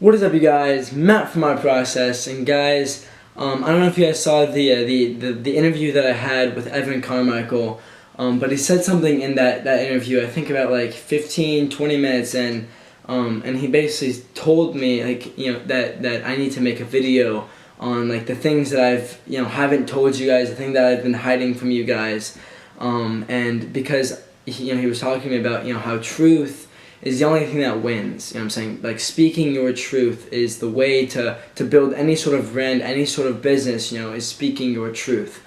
What is up, you guys? Matt from My Process, and guys, I don't know if you guys saw the interview that I had with Evan Carmichael, but he said something in that interview. I think about like 15-20 minutes, and he basically told me that I need to make a video on like the things that I've haven't told you guys, the thing that I've been hiding from you guys, and because he was talking to me about how truth is the only thing that wins. You know what I'm saying? Like, speaking your truth is the way to build any sort of brand, any sort of business, is speaking your truth.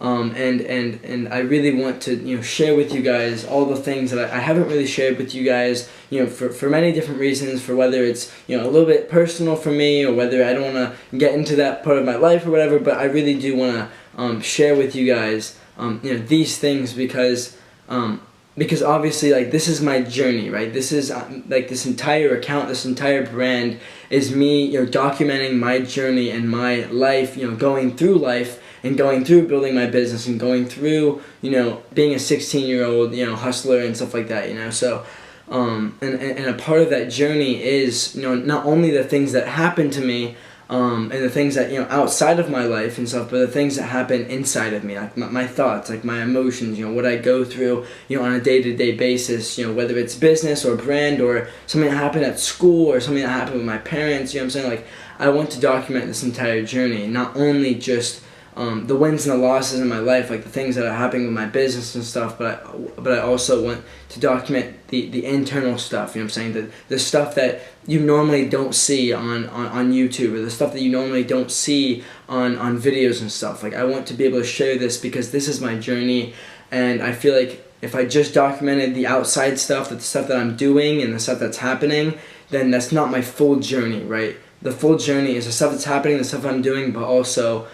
And I really want to, share with you guys all the things that I haven't really shared with you guys, for many different reasons, for whether it's, a little bit personal for me, or whether I don't want to get into that part of my life or whatever, but I really do want to share with you guys, these things because obviously, like, this is my journey, right? This is like this entire account, this entire brand is me, documenting my journey and my life, going through life and going through building my business and going through, being a 16-year-old, hustler and stuff like that, So, and a part of that journey is, not only the things that happen to me, and the things that, outside of my life and stuff, but the things that happen inside of me, like my thoughts, like my emotions, what I go through, on a day-to-day basis, whether it's business or brand or something that happened at school or something that happened with my parents, what I'm saying? Like, I want to document this entire journey, not only just the wins and the losses in my life, like the things that are happening with my business and stuff, but I also want to document the internal stuff, what I'm saying? The stuff that you normally don't see on YouTube, or the stuff that you normally don't see on videos and stuff. Like, I want to be able to share this because this is my journey, and I feel like if I just documented the outside stuff, the stuff that I'm doing and the stuff that's happening, then that's not my full journey, right? The full journey is the stuff that's happening, the stuff I'm doing, but also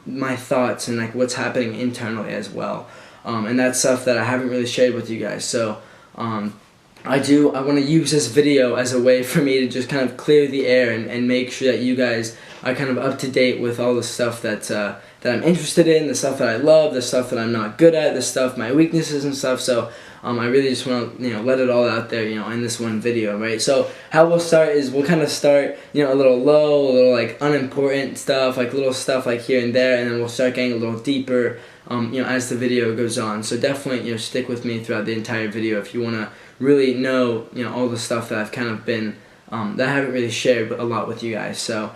my thoughts and like what's happening internally as well, and that's stuff that I haven't really shared with you guys. So I want to use this video as a way for me to just kind of clear the air and make sure that you guys are kind of up to date with all the stuff that I'm interested in, the stuff that I love, the stuff that I'm not good at, the stuff, my weaknesses and stuff. So I really just want to let it all out there, in this one video, right? So how we'll start is we'll kind of start, a little low, a little like unimportant stuff, like little stuff like here and there, and then we'll start getting a little deeper, as the video goes on. So definitely, stick with me throughout the entire video if you want to really know, all the stuff that I've kind of been, that I haven't really shared a lot with you guys. So,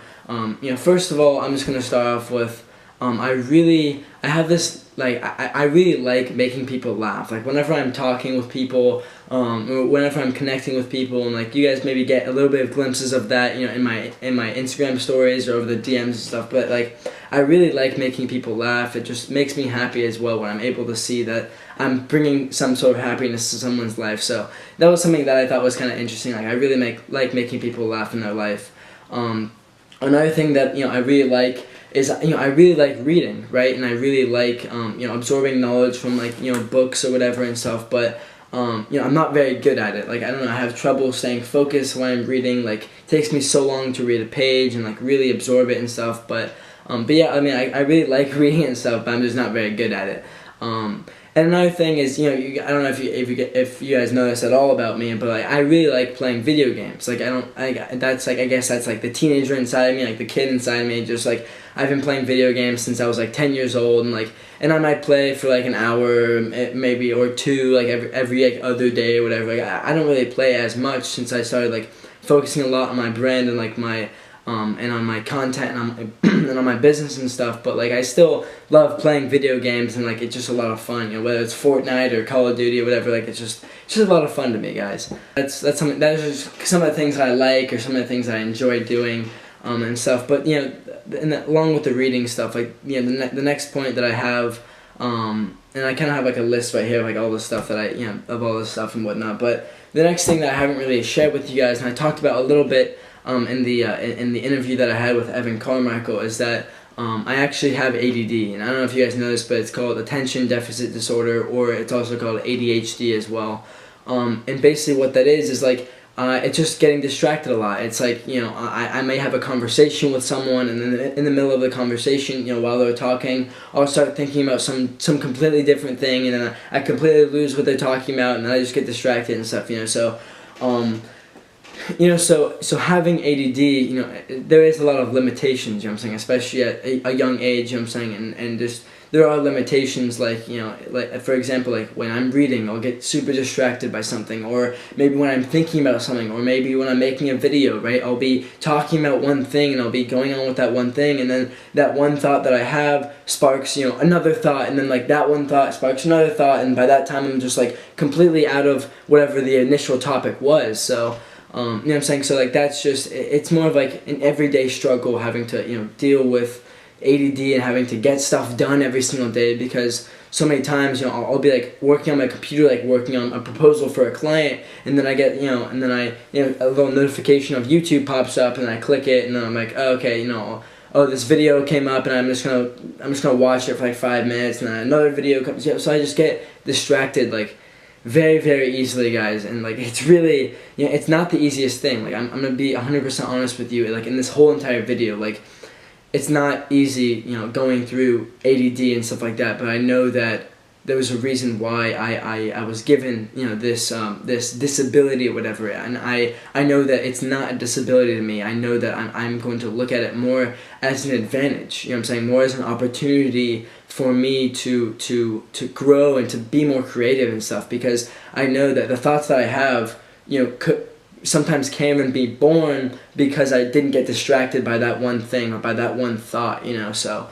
first of all, I'm just going to start off with, I have this, like, I really like making people laugh. Like, whenever I'm talking with people, or whenever I'm connecting with people, and like, you guys maybe get a little bit of glimpses of that, in my Instagram stories or over the DMs and stuff, but like, I really like making people laugh. It just makes me happy as well when I'm able to see that I'm bringing some sort of happiness to someone's life. So that was something that I thought was kind of interesting. Like, I really like making people laugh in their life. Another thing that, I really like is, I really like reading, right? And I really like, absorbing knowledge from, like, books or whatever and stuff, but, I'm not very good at it. Like, I don't know, I have trouble staying focused when I'm reading. Like, it takes me so long to read a page and, like, really absorb it and stuff, but yeah, I mean, I really like reading and stuff, but I'm just not very good at it. And another thing is, I don't know if you guys know this at all about me, but like, I really like playing video games. Like, I guess that's like the teenager inside of me, like the kid inside of me. Just like, I've been playing video games since I was like 10 years old, and I might play for like an hour, maybe, or two, like every like other day or whatever. Like, I don't really play as much since I started like focusing a lot on my brand and like my and on my content and on my business and stuff, but like, I still love playing video games, and like, it's just a lot of fun, whether it's Fortnite or Call of Duty or whatever. Like, it's just a lot of fun to me, guys. That's something, that is just some of the things that I like, or some of the things that I enjoy doing, and stuff. But along with the reading stuff, like, the next point that I have, and I kind of have like a list right here of like all the stuff that of all this stuff and whatnot. But the next thing that I haven't really shared with you guys, and I talked about a little bit in the interview that I had with Evan Carmichael, is that I actually have ADD, and I don't know if you guys know this, but it's called attention deficit disorder, or it's also called ADHD as well. And basically what that is like, it's just getting distracted a lot. It's like, I may have a conversation with someone, and then in the middle of the conversation, while they're talking, I'll start thinking about some completely different thing, and then I completely lose what they're talking about, and then I just get distracted and stuff, So So having ADD, there is a lot of limitations, I'm saying, especially at a young age, I'm saying, and just there are limitations, like, like for example, like when I'm reading, I'll get super distracted by something, or maybe when I'm thinking about something, or maybe when I'm making a video, right, I'll be talking about one thing, and I'll be going on with that one thing, and then that one thought that I have sparks, another thought, and then like that one thought sparks another thought, and by that time I'm just like completely out of whatever the initial topic was, so... you know what I'm saying? So like that's just, it's more of like an everyday struggle having to, deal with ADD and having to get stuff done every single day, because so many times, I'll be like working on my computer, like working on a proposal for a client, and then I get, and then a little notification of YouTube pops up, and I click it, and then I'm like, oh, okay, oh, this video came up, and I'm just gonna watch it for like 5 minutes, and then another video comes, so I just get distracted, like, very, very easily, guys, and like it's really, it's not the easiest thing. Like I'm gonna be 100% honest with you. Like in this whole entire video, like it's not easy, going through ADD and stuff like that. But I know that there was a reason why I was given, this this disability or whatever, and I know that it's not a disability to me. I know that I'm going to look at it more as an advantage. I'm saying, more as an opportunity for me to grow and to be more creative and stuff, because I know that the thoughts that I have, sometimes can even be born because I didn't get distracted by that one thing or by that one thought, so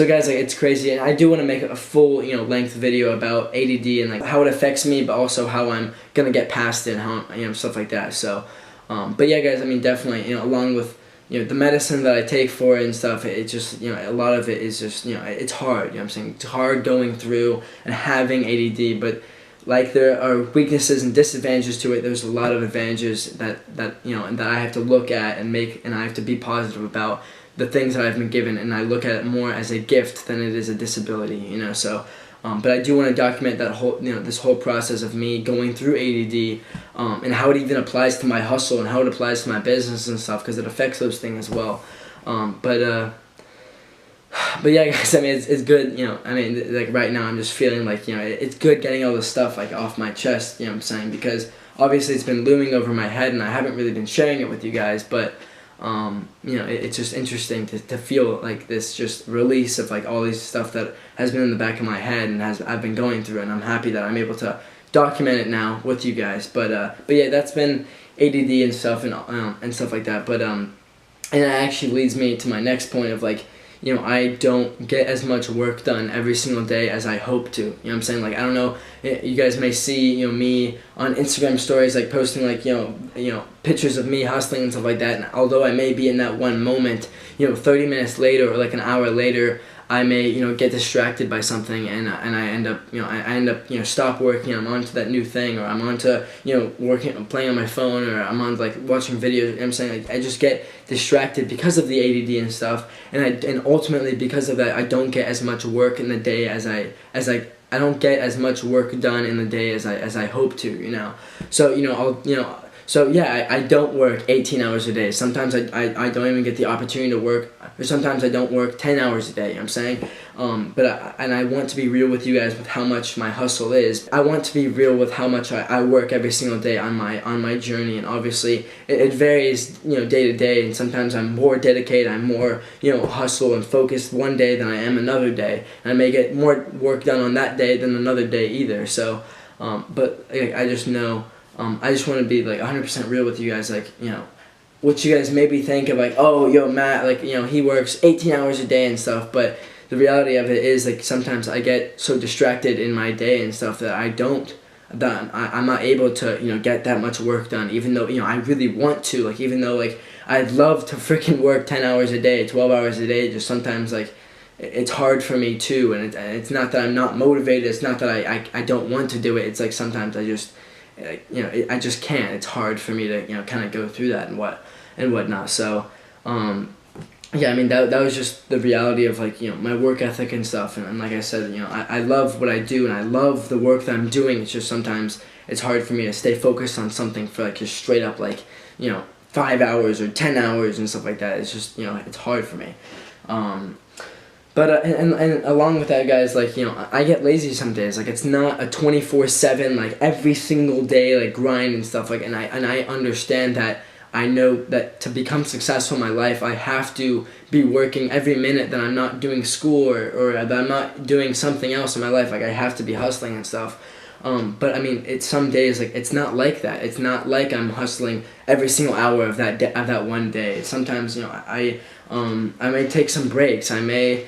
guys, like, it's crazy, and I do want to make a full, length video about ADD and like how it affects me, but also how I'm gonna get past it and how, stuff like that, so, but yeah, guys, I mean, definitely, along with, the medicine that I take for it and stuff, it just, a lot of it is just, it's hard, I'm saying, it's hard going through and having ADD, but like there are weaknesses and disadvantages to it, there's a lot of advantages that and that I have to look at and I have to be positive about the things that I've been given, and I look at it more as a gift than it is a disability, so, but I do want to document that whole, this whole process of me going through ADD, and how it even applies to my hustle and how it applies to my business and stuff, because it affects those things as well, but yeah, guys, I mean, it's good, I mean, like right now I'm just feeling like, it's good getting all this stuff like off my chest, what I'm saying, because obviously it's been looming over my head and I haven't really been sharing it with you guys, but it's just interesting to feel like this just release of like all these stuff that has been in the back of my head and I've been going through, and I'm happy that I'm able to document it now with you guys, but yeah, that's been ADD and stuff and stuff like that, but and it actually leads me to my next point of like, I don't get as much work done every single day as I hope to. What I'm saying? Like, I don't know, you guys may see, me on Instagram stories, like posting like, pictures of me hustling and stuff like that. And although I may be in that one moment, 30 minutes later or like an hour later, I may, get distracted by something, and I end up, stop working, I'm on to that new thing, or I'm on to, playing on my phone, or I'm on, like, watching videos, I'm saying, like, I just get distracted because of the ADD and stuff, and ultimately, because of that, I don't get as much work in the day as I don't get as much work done in the day as I hope to, so, so yeah, I don't work 18 hours a day. Sometimes I don't even get the opportunity to work, or sometimes I don't work 10 hours a day, I'm saying. But I want to be real with you guys with how much my hustle is. I want to be real with how much I work every single day on my journey, and obviously it varies, day to day, and sometimes I'm more dedicated, I'm more, hustle and focused one day than I am another day. And I may get more work done on that day than another day either, so, but I just know, I just want to be like 100% real with you guys, like, what you guys maybe think of like, oh, yo, Matt, like, he works 18 hours a day and stuff, but the reality of it is, like, sometimes I get so distracted in my day and stuff that I'm not able to, get that much work done, even though, I really want to, like, even though, like, I'd love to freaking work 10 hours a day, 12 hours a day, just sometimes, like, it's hard for me too, and it's not that I'm not motivated, it's not that I don't want to do it, it's like sometimes I just, I just can't. It's hard for me to, kind of go through that and whatnot. So, yeah, I mean, that was just the reality of, like, my work ethic and stuff. And like I said, I love what I do, and I love the work that I'm doing. It's just sometimes it's hard for me to stay focused on something for, like, just straight up, like, 5 hours or 10 hours and stuff like that. It's just, it's hard for me. and along with that, guys, like, I get lazy some days. Like, it's not a 24/7, like, every single day, like, grind and stuff. Like, and I understand that. I know that to become successful in my life, I have to be working every minute that I'm not doing school or that I'm not doing something else in my life. Like, I have to be hustling and stuff. But I mean, it's some days, like, it's not like that. It's not like I'm hustling every single hour of that one day. Sometimes, I may take some breaks. I may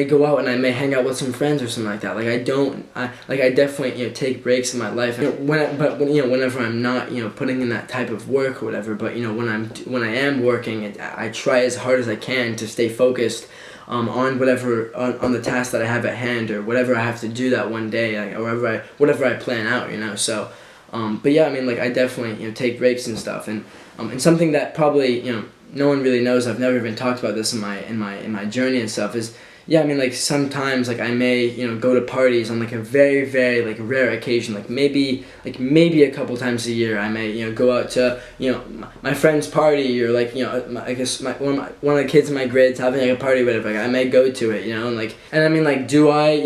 go out and I may hang out with some friends or something like that. Like, I definitely, take breaks in my life. Whenever I'm not, putting in that type of work or whatever. But, when I am working, I try as hard as I can to stay focused on whatever on the task that I have at hand, or whatever I have to do that one day, like, or whatever I plan out, So, but yeah, I mean, like, I definitely take breaks and stuff, and something that probably no one really knows. I've never even talked about this in my journey and stuff. Is, yeah, I mean, like, sometimes, like, I may go to parties on, like, a very, very, like, rare occasion, like maybe a couple times a year. I may go out to my friend's party, or, like, I guess one of the kids in my grades having, like, a party, whatever. Like, I may go to it, and I mean, like, do I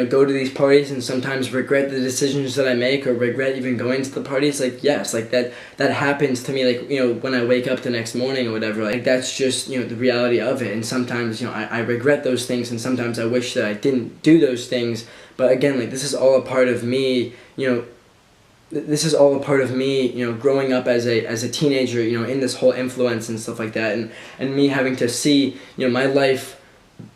go to these parties and sometimes regret the decisions that I make, or regret even going to the parties? Like, yes, like, that happens to me, like, when I wake up the next morning or whatever. Like, that's just the reality of it. And sometimes I regret those things, and sometimes I wish that I didn't do those things. But again, like, this is all a part of me, growing up as a teenager, in this whole influence and stuff like that, and me having to see, my life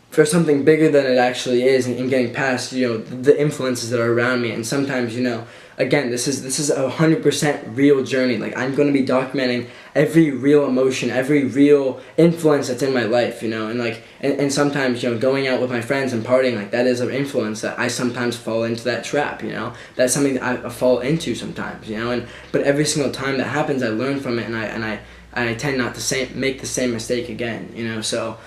for something bigger than it actually is, and getting past, the influences that are around me. And sometimes, again, this is a 100% real journey. Like, I'm going to be documenting every real emotion, every real influence that's in my life, and like, and sometimes, going out with my friends and partying, like, that is an influence that I sometimes fall into that trap, that's something that I fall into sometimes, but every single time that happens, I learn from it, and I tend not to make the same mistake again, so,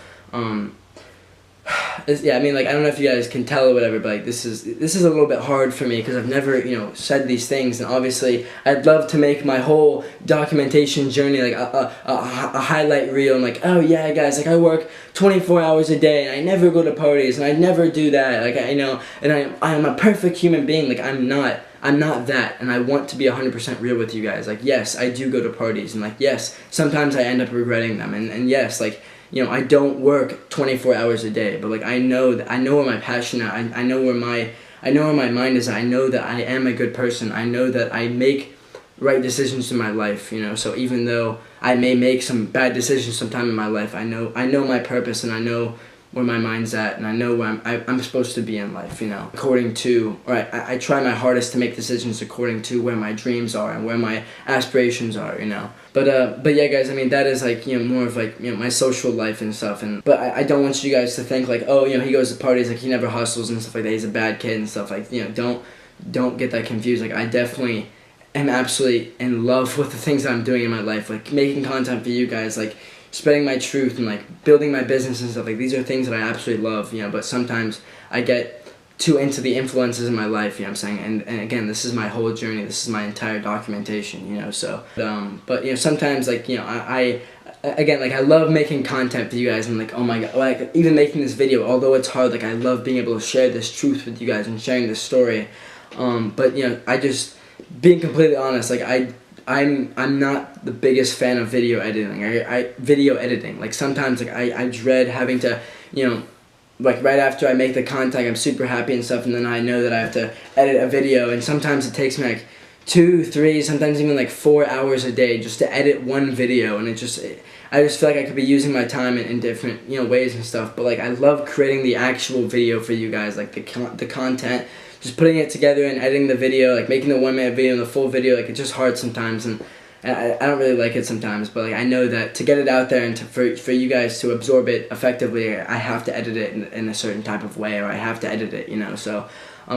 yeah, I mean, like, I don't know if you guys can tell or whatever, but, like, this is a little bit hard for me, because I've never, said these things, and obviously I'd love to make my whole documentation journey, like, a highlight reel, and, like, oh yeah, guys, like, I work 24 hours a day, and I never go to parties, and I never do that, like, and I'm a perfect human being. Like, I'm not that, and I want to be 100% real with you guys. Like, yes, I do go to parties, and, like, yes, sometimes I end up regretting them, and yes, like, I don't work 24 hours a day, but, like, I know where my passion is. I know where my mind is. I know that I am a good person. I know that I make right decisions in my life, so even though I may make some bad decisions sometime in my life, I know my purpose, and I know where my mind's at, and I know where I'm supposed to be in life, according to, or I try my hardest to make decisions according to where my dreams are and where my aspirations are, But yeah, guys, I mean, that is, like, more of, like, my social life and stuff, but I don't want you guys to think, like, oh, he goes to parties, like, he never hustles and stuff like that, he's a bad kid and stuff, like, don't get that confused. Like, I definitely am absolutely in love with the things that I'm doing in my life, like, making content for you guys, like, spreading my truth, and, like, building my business and stuff. Like, these are things that I absolutely love, but sometimes I get too into the influences in my life, what I'm saying, and again, this is my whole journey, this is my entire documentation, so, but, sometimes, like, I again, like, I love making content for you guys, and, like, oh my god, like, even making this video, although it's hard, like, I love being able to share this truth with you guys and sharing this story, but, I just, being completely honest, like, I'm not the biggest fan of video editing. Video editing. Like, sometimes, like, I dread having to, like, right after I make the content, I'm super happy and stuff, and then I know that I have to edit a video, and sometimes it takes me, like, 2, 3, sometimes even, like, 4 hours a day just to edit one video, and I just feel like I could be using my time in different, ways and stuff, but, like, I love creating the actual video for you guys, like, the content, just putting it together and editing the video, like, making the 1-minute video and the full video, like, it's just hard sometimes, and I don't really like it sometimes, but, like, I know that to get it out there and for you guys to absorb it effectively, I have to edit it in a certain type of way, or I have to edit it, so,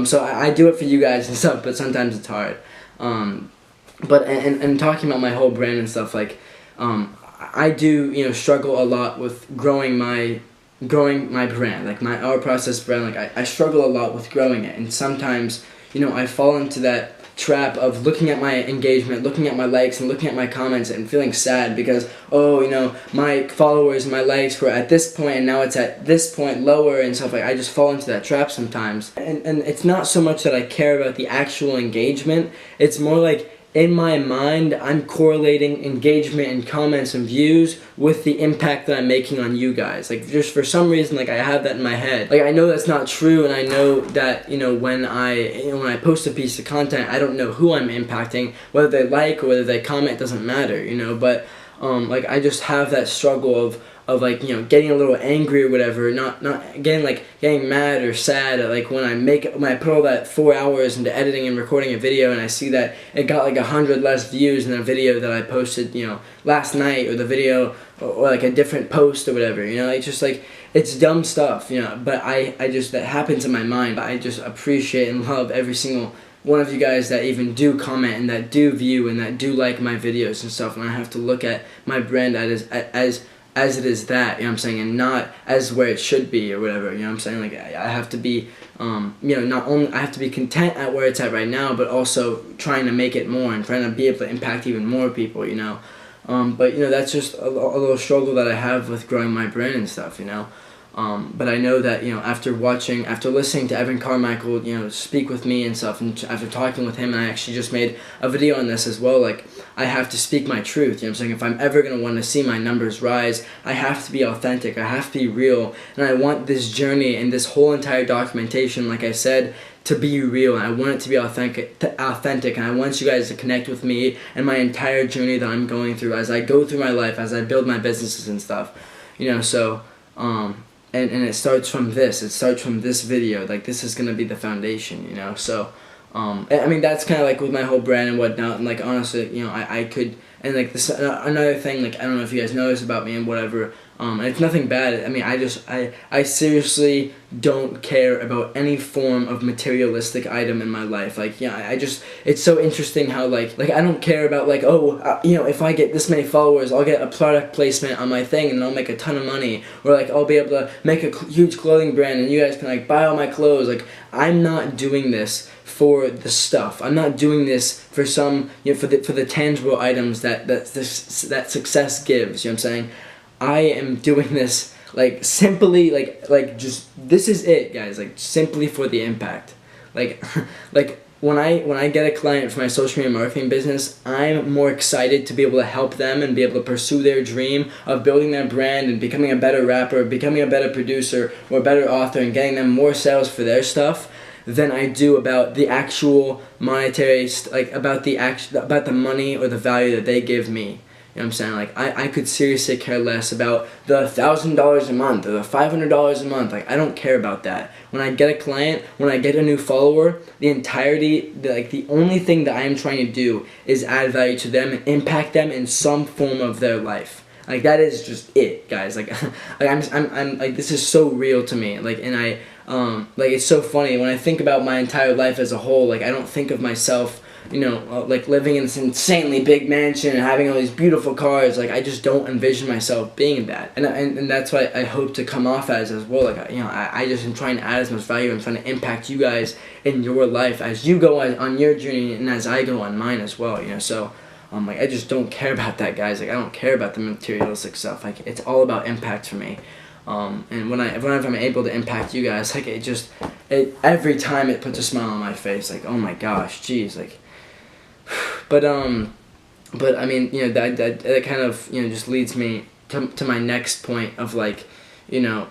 so I do it for you guys and stuff, but sometimes it's hard, but, and talking about my whole brand and stuff, like, I do, struggle a lot with growing my brand, like our process brand. Like, I struggle a lot with growing it, and sometimes, I fall into that trap of looking at my engagement, looking at my likes, and looking at my comments and feeling sad because, oh, you know, my followers and my likes were at this point and now it's at this point lower and stuff. Like, I just fall into that trap sometimes. And it's not so much that I care about the actual engagement, it's more like, in my mind, I'm correlating engagement and comments and views with the impact that I'm making on you guys. Like, just for some reason, like, I have that in my head. Like, I know that's not true, and I know that, you know, when I post a piece of content, I don't know who I'm impacting. Whether they like or whether they comment doesn't matter, you know, but, like, I just have that struggle of like, you know, getting a little angry or whatever, not getting mad or sad at, like, when I put all that 4 hours into editing and recording a video and I see that it got like 100 less views than a video that I posted, you know, last night, or the video, or like a different post or whatever, you know. It's just like, it's dumb stuff, you know, but I just, that happens in my mind. I just appreciate and love every single one of you guys that even do comment and that do view and that do like my videos and stuff, and I have to look at my brand as it is that, you know what I'm saying, and not as where it should be or whatever, you know what I'm saying. Like, I have to be, you know, not only I have to be content at where it's at right now, but also trying to make it more and trying to be able to impact even more people, you know. But, you know, that's just a little struggle that I have with growing my brand and stuff, you know. But I know that, you know, after listening to Evan Carmichael, you know, speak with me and stuff, and after talking with him, and I actually just made a video on this as well, like, I have to speak my truth, you know what I'm saying. If I'm ever going to want to see my numbers rise, I have to be authentic, I have to be real, and I want this journey and this whole entire documentation, like I said, to be real, and I want it to be authentic, and I want you guys to connect with me and my entire journey that I'm going through as I go through my life, as I build my businesses and stuff, you know. So, and it starts from this. It starts from this video. Like, this is gonna be the foundation, you know. So, I mean, that's kind of like with my whole brand and whatnot. And like, honestly, you know, I could, and like this another thing. Like, I don't know if you guys know this about me and whatever. And it's nothing bad. I mean, I seriously don't care about any form of materialistic item in my life. Like, yeah, it's so interesting how like I don't care about like, oh, you know, if I get this many followers, I'll get a product placement on my thing and I'll make a ton of money, or like I'll be able to make a huge clothing brand and you guys can like buy all my clothes. Like, I'm not doing this for the stuff. I'm not doing this for some, you know, for the tangible items that success gives. You know what I'm saying? I am doing this like simply like just, this is it, guys, like simply for the impact. Like like when I get a client for my social media marketing business, I'm more excited to be able to help them and be able to pursue their dream of building their brand and becoming a better rapper, becoming a better producer or a better author, and getting them more sales for their stuff than I do about the actual monetary, like about the money or the value that they give me. You know what I'm saying? Like, I could seriously care less about the $1,000 a month or the $500 a month. Like, I don't care about that. When I get a client, when I get a new follower, the only thing that I am trying to do is add value to them and impact them in some form of their life. Like, that is just it, guys. Like, I'm like, this is so real to me. Like, and like, it's so funny when I think about my entire life as a whole. Like, I don't think of myself, you know, like living in this insanely big mansion and having all these beautiful cars. Like, I just don't envision myself being that, and that's what I hope to come off as well. Like, you know, I just am trying to add as much value and trying to impact you guys in your life as you go on your journey and as I go on mine as well. You know, so like, I just don't care about that, guys. Like, I don't care about the materialistic stuff. Like, it's all about impact for me. And whenever I'm able to impact you guys, like, every time it puts a smile on my face. Like, oh my gosh, geez, like. But I mean, you know, that kind of, you know, just leads me to my next point of, like, you know,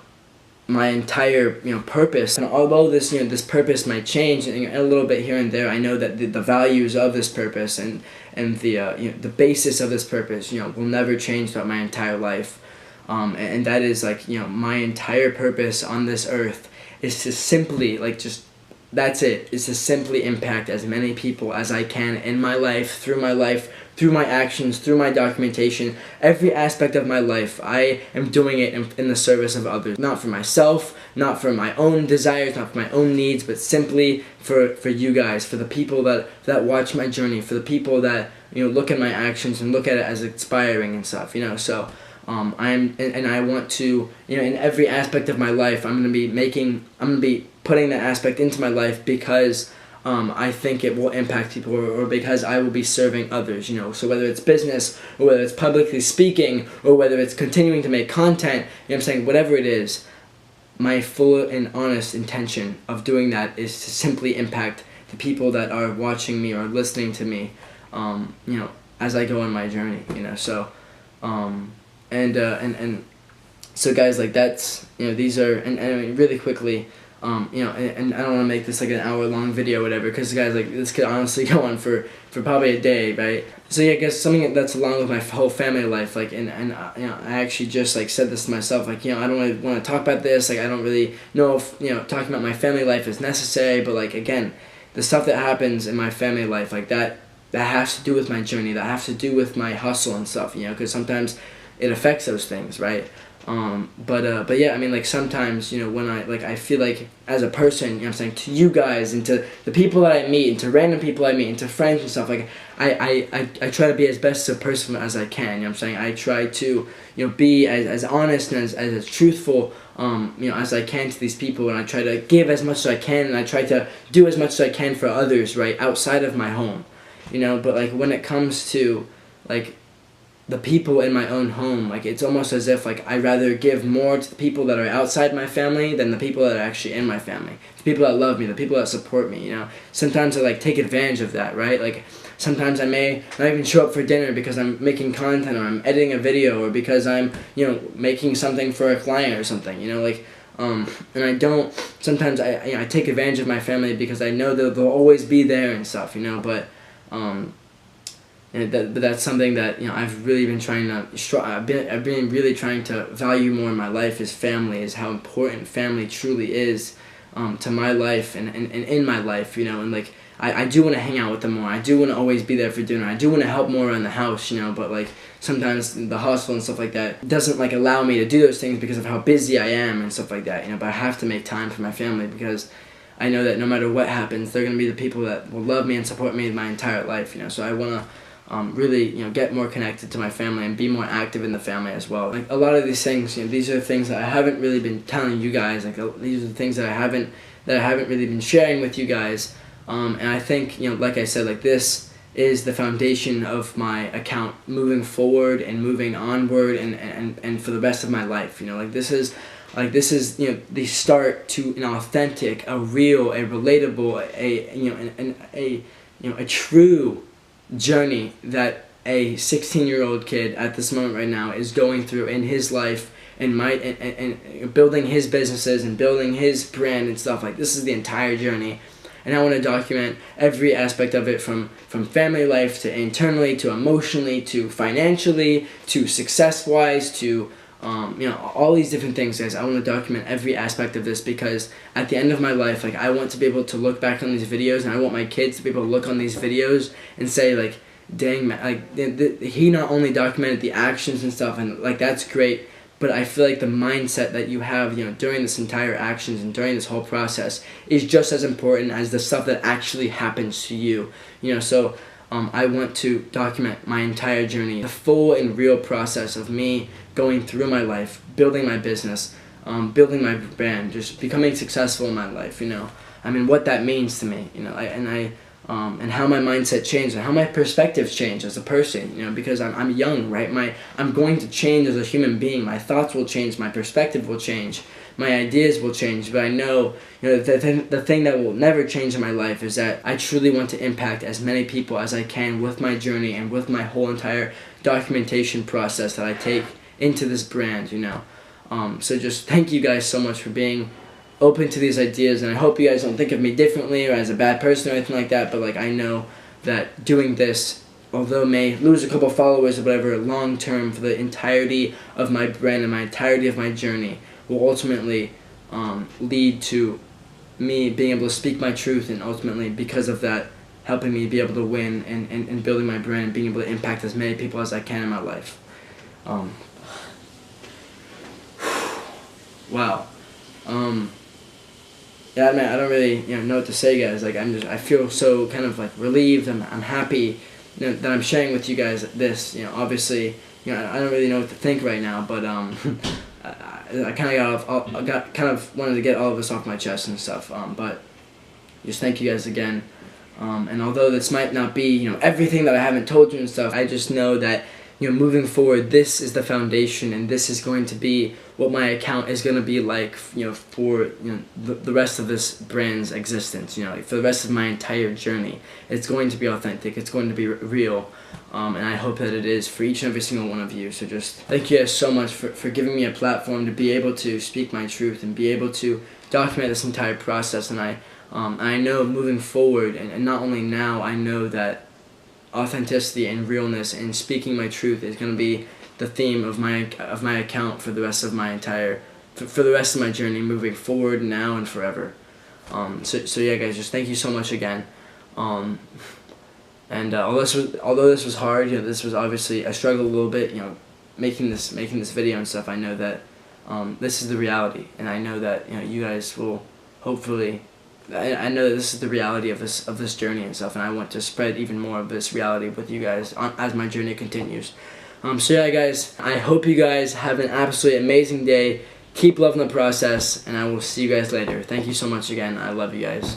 my entire, you know, purpose. And although this, you know, this purpose might change a little bit here and there, I know that the values of this purpose and the you know, the basis of this purpose, you know, will never change throughout my entire life. And that is, like, you know, my entire purpose on this earth is to simply, like, just, that's it, is to simply impact as many people as I can in my life, through my actions, through my documentation, every aspect of my life. I am doing it in the service of others, not for myself, not for my own desires, not for my own needs, but simply for you guys, for the people that watch my journey, for the people that, you know, look at my actions and look at it as inspiring and stuff, you know. So I want to, you know, in every aspect of my life, I'm gonna be putting that aspect into my life because I think it will impact people, or because I will be serving others, you know. So whether it's business, or whether it's publicly speaking, or whether it's continuing to make content, you know what I'm saying, whatever it is, my full and honest intention of doing that is to simply impact the people that are watching me or listening to me, you know, as I go on my journey, you know. So, and so guys, like, that's, you know, these are, and I mean, really quickly, you know, and I don't want to make this like an hour-long video or whatever, because guys, like, this could honestly go on for probably a day, right? So yeah, I guess something that's along with my whole family life, like, and you know, I actually just, like, said this to myself, like, you know, I don't really want to talk about this, like, I don't really know if, you know, talking about my family life is necessary, but, like, again, the stuff that happens in my family life, like, that has to do with my journey, that has to do with my hustle and stuff, you know, because sometimes it affects those things, right? But yeah, I mean, like, sometimes, you know, when I feel like, as a person, you know what I'm saying, to you guys, and to the people that I meet, and to random people I meet, and to friends and stuff, like, I try to be as best a person as I can, you know what I'm saying, I try to, you know, be as honest and as truthful, you know, as I can to these people, and I try to give as much as I can, and I try to do as much as I can for others, right, outside of my home, you know. But, like, when it comes to, like, the people in my own home, like, it's almost as if, like, I'd rather give more to the people that are outside my family than the people that are actually in my family. The people that love me, the people that support me, you know. Sometimes I, like, take advantage of that, right? Like, sometimes I may not even show up for dinner because I'm making content, or I'm editing a video, or because I'm, you know, making something for a client or something, you know, like, and I don't, sometimes I take advantage of my family because I know that they'll always be there and stuff, you know, but but that's something that, you know, I've really been trying to, I've been really trying to value more in my life, is family, is how important family truly is, to my life and in my life, you know. And, like, I do want to hang out with them more, I do want to always be there for dinner, I do want to help more around the house, you know, but, like, sometimes the hustle and stuff like that doesn't, like, allow me to do those things because of how busy I am and stuff like that, you know. But I have to make time for my family, because I know that no matter what happens, they're going to be the people that will love me and support me my entire life, you know. So I want to really, you know, get more connected to my family and be more active in the family as well. Like, a lot of these things, you know, these are the things that I haven't really been telling you guys. Like, these are the things that I haven't really been sharing with you guys. And I think, you know, like I said, like, this is the foundation of my account moving forward and moving onward and for the rest of my life. You know, like, this is, you know, the start to an authentic, a real, a relatable, a true journey that a 16-year-old kid at this moment right now is going through in his life, and building his businesses and building his brand and stuff. Like, this is the entire journey, and I want to document every aspect of it, from family life to internally to emotionally to financially to success-wise to you know, all these different things, guys. I want to document every aspect of this, because at the end of my life, like, I want to be able to look back on these videos, and I want my kids to be able to look on these videos and say, like, dang, man, like, he not only documented the actions and stuff, and, like, that's great, but I feel like the mindset that you have, you know, during this entire actions and during this whole process is just as important as the stuff that actually happens to you, you know. So I want to document my entire journey, the full and real process of me going through my life, building my business, building my brand, just becoming successful in my life, you know. I mean, what that means to me, you know, and how my mindset changed and how my perspectives changed as a person, you know, because I'm young, right? I'm going to change as a human being. My thoughts will change, my perspective will change, my ideas will change, but I know, you know, the thing that will never change in my life is that I truly want to impact as many people as I can with my journey and with my whole entire documentation process that I take into this brand, you know. So just thank you guys so much for being open to these ideas, and I hope you guys don't think of me differently or as a bad person or anything like that, but, like, I know that doing this, although may lose a couple followers or whatever, long term, for the entirety of my brand and my entirety of my journey, will ultimately lead to me being able to speak my truth, and ultimately, because of that, helping me be able to win and building my brand and being able to impact as many people as I can in my life. Wow. Yeah, man, I don't really, you know what to say, guys. Like, I feel so kind of, like, relieved. I'm happy, you know, that I'm sharing with you guys this. You know, obviously, you know, I don't really know what to think right now, but I kind of wanted to get all of this off my chest and stuff. But just thank you guys again. And although this might not be, you know, everything that I haven't told you and stuff, I just know that, you know, moving forward, this is the foundation, and this is going to be what my account is going to be like, you know, for, you know, the rest of this brand's existence, you know, like for the rest of my entire journey. It's going to be authentic, it's going to be real, and I hope that it is for each and every single one of you. So just thank you guys so much for giving me a platform to be able to speak my truth and be able to document this entire process. And I know moving forward, and not only now, I know that authenticity and realness and speaking my truth is going to be the theme of my account for the rest of my for the rest of my journey moving forward, now and forever. So yeah, guys, just thank you so much again. And although this was hard, you know, this was obviously I struggled a little bit, you know, making this video and stuff. I know that this is the reality, and I know that, you know, you guys will hopefully. I know that this is the reality of this journey and stuff, and I want to spread even more of this reality with you guys as my journey continues. So yeah, guys, I hope you guys have an absolutely amazing day. Keep loving the process, and I will see you guys later. Thank you so much again. I love you guys.